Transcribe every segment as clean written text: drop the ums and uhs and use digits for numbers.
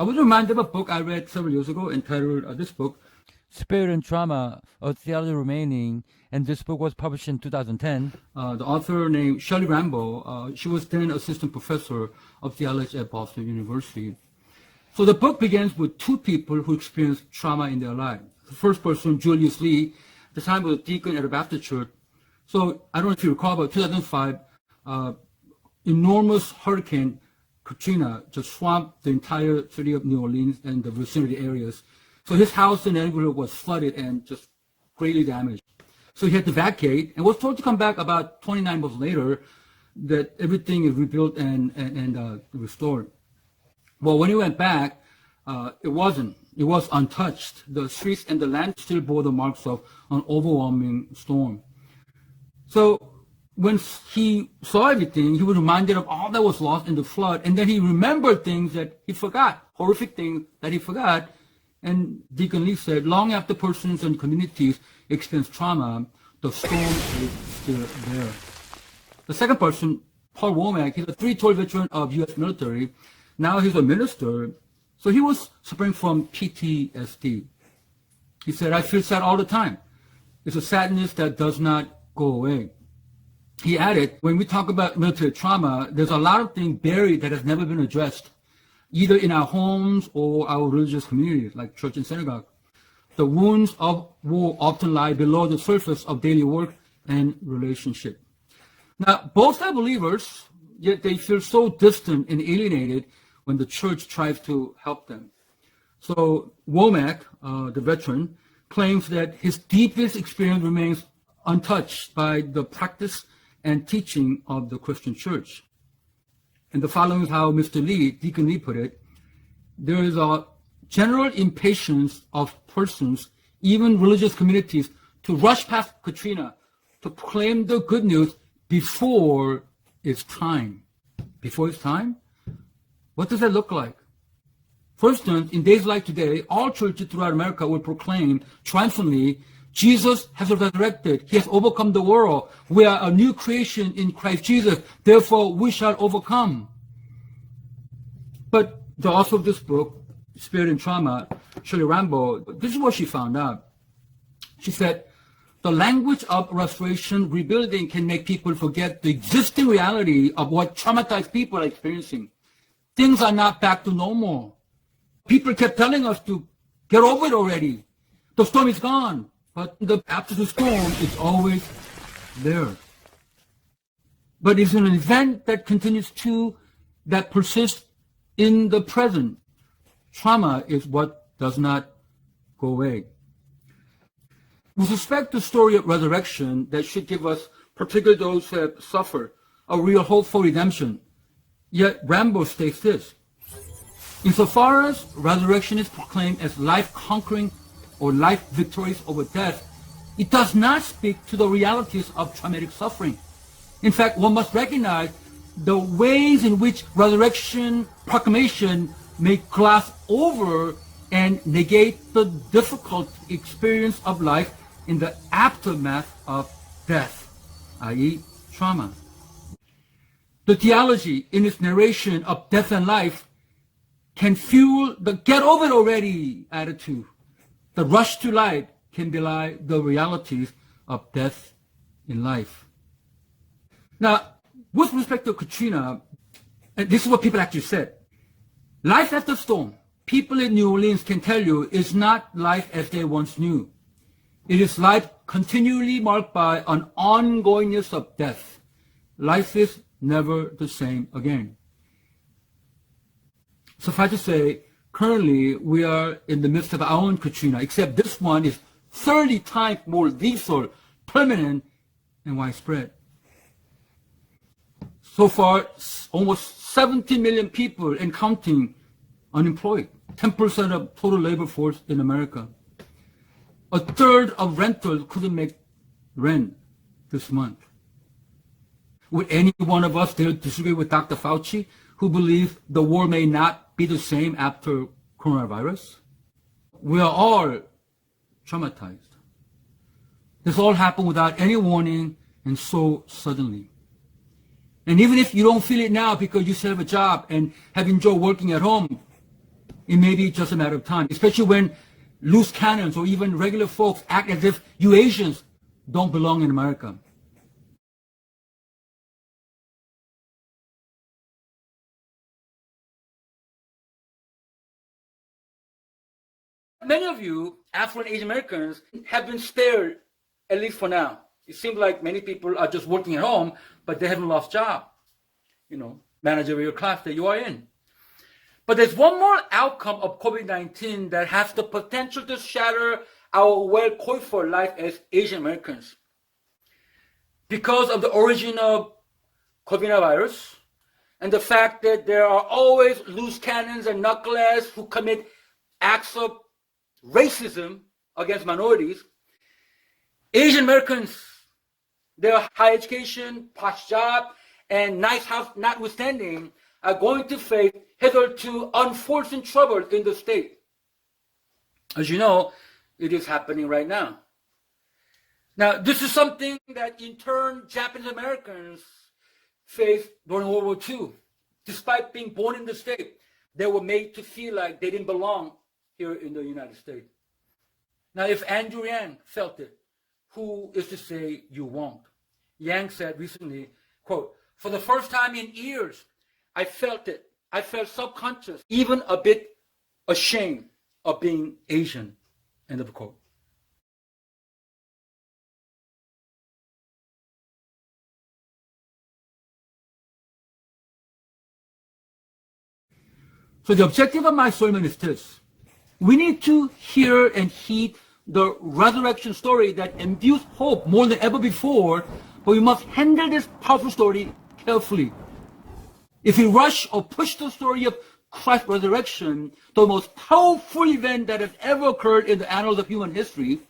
I was reminded of a book I read several years ago entitled this book, Spirit and Trauma, A Theology Remaining, and this book was published in 2010. The author named Shelley Rambo, she was then assistant professor of theology at Boston University. So the book begins with two people who experienced trauma in their life. The first person, Julius Lee, at the time was a deacon at a Baptist church. So I don't know if you recall, but 2005, enormous hurricane Katrina just swamped the entire city of New Orleans and the vicinity areas. So his house and neighborhood was flooded and just greatly damaged. So he had to evacuate and was told to come back about 29 months later that everything is rebuilt and restored. Well, when he went back, it wasn't. It was untouched. The streets and the land still bore the marks of an overwhelming storm. So when he saw everything, he was reminded of all that was lost in the flood, and then he remembered things that he forgot, horrific things that he forgot. And Deacon Lee said, long after persons and communities experience trauma, the storm is still there. The second person, Paul Womack, he's a 3-tour veteran of U.S. military. Now he's a minister. So he was suffering from PTSD. He said, I feel sad all the time. It's a sadness that does not go away. He added, when we talk about military trauma, there's a lot of things buried that has never been addressed, either in our homes or our religious communities, like church and synagogue. The wounds of war often lie below the surface of daily work and relationship. Now, both are believers, yet they feel so distant and alienated when the church tries to help them. So Womack, the veteran, claims that his deepest experience remains untouched by the practice and teaching of the Christian church. And the following is how Mr. Lee, Deacon Lee, put it: there is a general impatience of persons, even religious communities, to rush past Katrina, to proclaim the good news before it's time. Before it's time? What does that look like? For instance, in days like today, all churches throughout America will proclaim triumphantly, Jesus has resurrected. He has overcome the world. We are a new creation in Christ Jesus. Therefore, we shall overcome. But the author of this book, Spirit and Trauma, Shelley Rambo, this is what she found out. She said, the language of restoration, rebuilding can make people forget the existing reality of what traumatized people are experiencing. Things are not back to normal. People kept telling us to get over it already. The storm is gone. But after the storm, it's always there. But it's an event that continues to, that persists in the present. Trauma is what does not go away. With respect to the story of resurrection, that should give us, particularly those who have suffered, a real hope for redemption. Yet Rambo states this: insofar as resurrection is proclaimed as life-conquering or life victorious over death, it does not speak to the realities of traumatic suffering. In fact, one must recognize the ways in which resurrection proclamation may gloss over and negate the difficult experience of life in the aftermath of death, i.e. trauma. The theology in its narration of death and life can fuel the get over it already attitude. The rush to light can belie the realities of death in life. Now, with respect to Katrina, and this is what people actually said: life after storm, people in New Orleans can tell you, is not life as they once knew. It is life continually marked by an ongoingness of death. Life is never the same again. Suffice to say, currently we are in the midst of our own Katrina, except this one is 30 times more lethal, permanent, and widespread. So far, almost 70 million people and counting unemployed, 10% of total labor force in America. A third of renters couldn't make rent this month. Would any one of us dare disagree with Dr. Fauci, who believes the world may not be the same after coronavirus? We are all traumatized. This all happened without any warning and so suddenly. And even if you don't feel it now because you still have a job and have enjoyed working at home, it may be just a matter of time, especially when loose cannons or even regular folks act as if you Asians don't belong in America. Many of you, affluent Asian Americans, have been spared, at least for now. It seems like many people are just working at home, but they haven't lost job, managerial class that you are in. But there's one more outcome of COVID-19 that has the potential to shatter our well-called-for life as Asian Americans. Because of the origin of coronavirus and the fact that there are always loose cannons and knuckleheads who commit acts of racism against minorities, Asian Americans, their high education, posh job, and nice house notwithstanding, are going to face hitherto unforeseen trouble in the state. As you know, it is happening right now. Now, this is something that in turn Japanese Americans faced during World War II. Despite being born in the state, they were made to feel like they didn't belong here in the United States. Now, if Andrew Yang felt it, who is to say you won't? Yang said recently, quote, "For the first time in years, I felt it. I felt subconscious, even a bit ashamed of being Asian," end of quote. So the objective of my sermon is this. We need to hear and heed the resurrection story that imbues hope more than ever before, but we must handle this powerful story carefully. If we rush or push the story of Christ's resurrection, the most powerful event that has ever occurred in the annals of human history,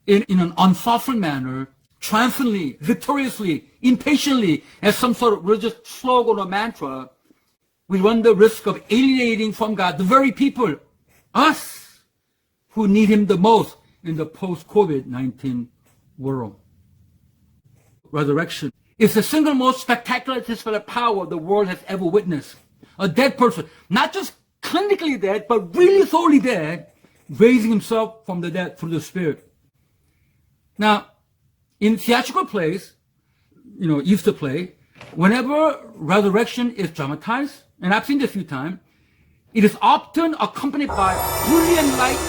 in an unthoughtful manner, triumphantly, victoriously, impatiently, as some sort of religious slogan or mantra, we run the risk of alienating from God the very people, us, who need Him the most in the post-COVID-19 world. Resurrection is the single most spectacular display of power the world has ever witnessed. A dead person, not just clinically dead, but really thoroughly dead, raising himself from the dead through the Spirit. Now, in theatrical plays, Easter play, whenever resurrection is dramatized, and I've seen this a few times, it is often accompanied by brilliant light,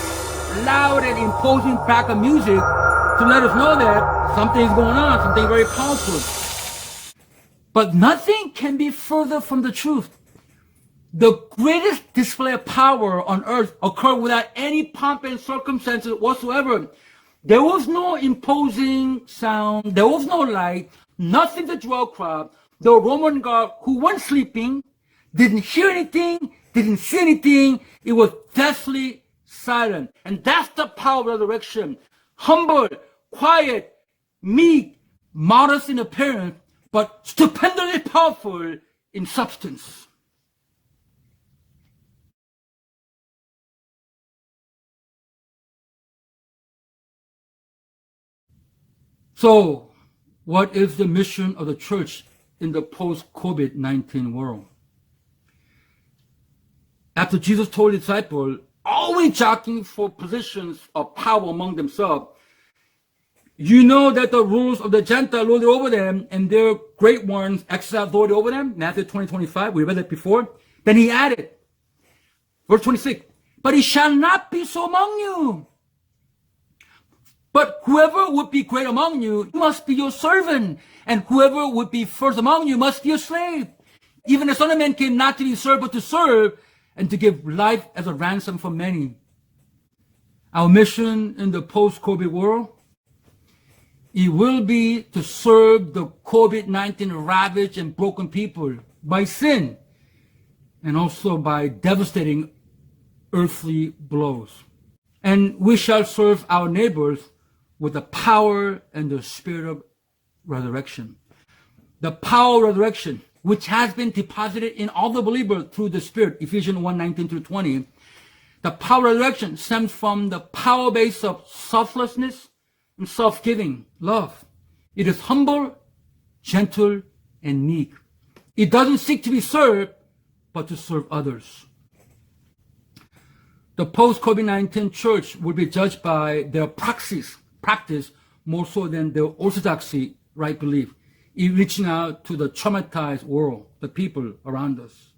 loud and imposing background music to let us know that something is going on, something very powerful. But nothing can be further from the truth. The greatest display of power on earth occurred without any pomp and circumstances whatsoever. There was no imposing sound, there was no light, nothing to draw a crowd. The Roman guard who weren't sleeping, didn't hear anything, didn't see anything. It was deathly silent. And that's the power of resurrection. Humble, quiet, meek, modest in appearance, but stupendously powerful in substance. So, what is the mission of the church in the post-COVID-19 world? After Jesus told his disciples, always jockeying for positions of power among themselves, you know that the rulers of the Gentiles lord it over them, and their great ones exercise authority over them. Matthew 20:25, we read that before. Then he added, verse 26, but it shall not be so among you. But whoever would be great among you must be your servant, and whoever would be first among you must be your slave. Even the Son of Man came not to be served, but to serve, and to give life as a ransom for many. Our mission in the post-COVID world, it will be to serve the COVID-19 ravaged and broken people by sin, and also by devastating earthly blows. And we shall serve our neighbors with the power and the spirit of resurrection. The power of resurrection, which has been deposited in all the believers through the Spirit, Ephesians 1:19-20. The power of resurrection stems from the power base of selflessness and self-giving, love. It is humble, gentle, and meek. It doesn't seek to be served, but to serve others. The post-COVID-19 church will be judged by their practice more so than their orthodoxy, right belief, in reaching out to the traumatized world, the people around us.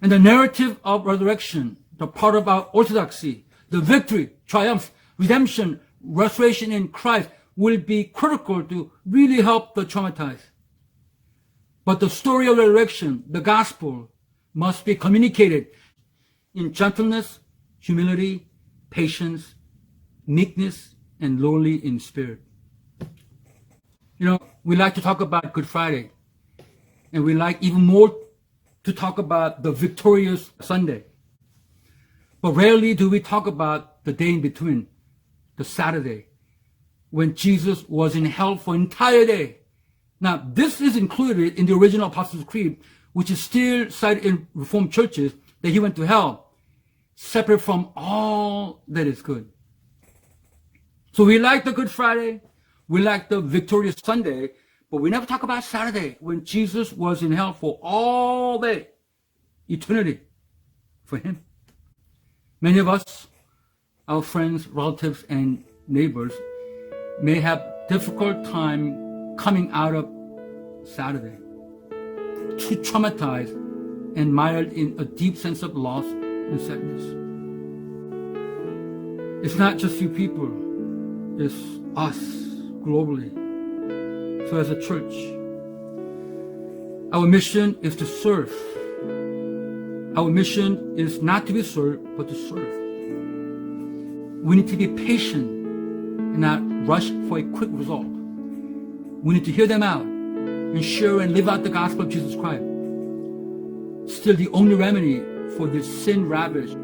And the narrative of resurrection, the part of our orthodoxy, the victory, triumph, redemption, restoration in Christ will be critical to really help the traumatized. But the story of resurrection, the gospel, must be communicated in gentleness, humility, patience, meekness, and lowly in spirit. You know, we like to talk about Good Friday, and we like even more to talk about the victorious Sunday. But rarely do we talk about the day in between, the Saturday, when Jesus was in hell for an entire day. Now, this is included in the original Apostles' Creed, which is still cited in Reformed churches, that he went to hell, separate from all that is good. So we like the Good Friday, we like the victorious Sunday, but we never talk about Saturday, when Jesus was in hell for all day, eternity, for him. Many of us, our friends, relatives, and neighbors, may have difficult time coming out of Saturday, too traumatized and mired in a deep sense of loss and sadness. It's not just you people, it's us globally. So as a church, our mission is to serve. Our mission is not to be served, but to serve. We need to be patient and not rush for a quick result. We need to hear them out and share and live out the gospel of Jesus Christ. Still the only remedy for this sin-ravaged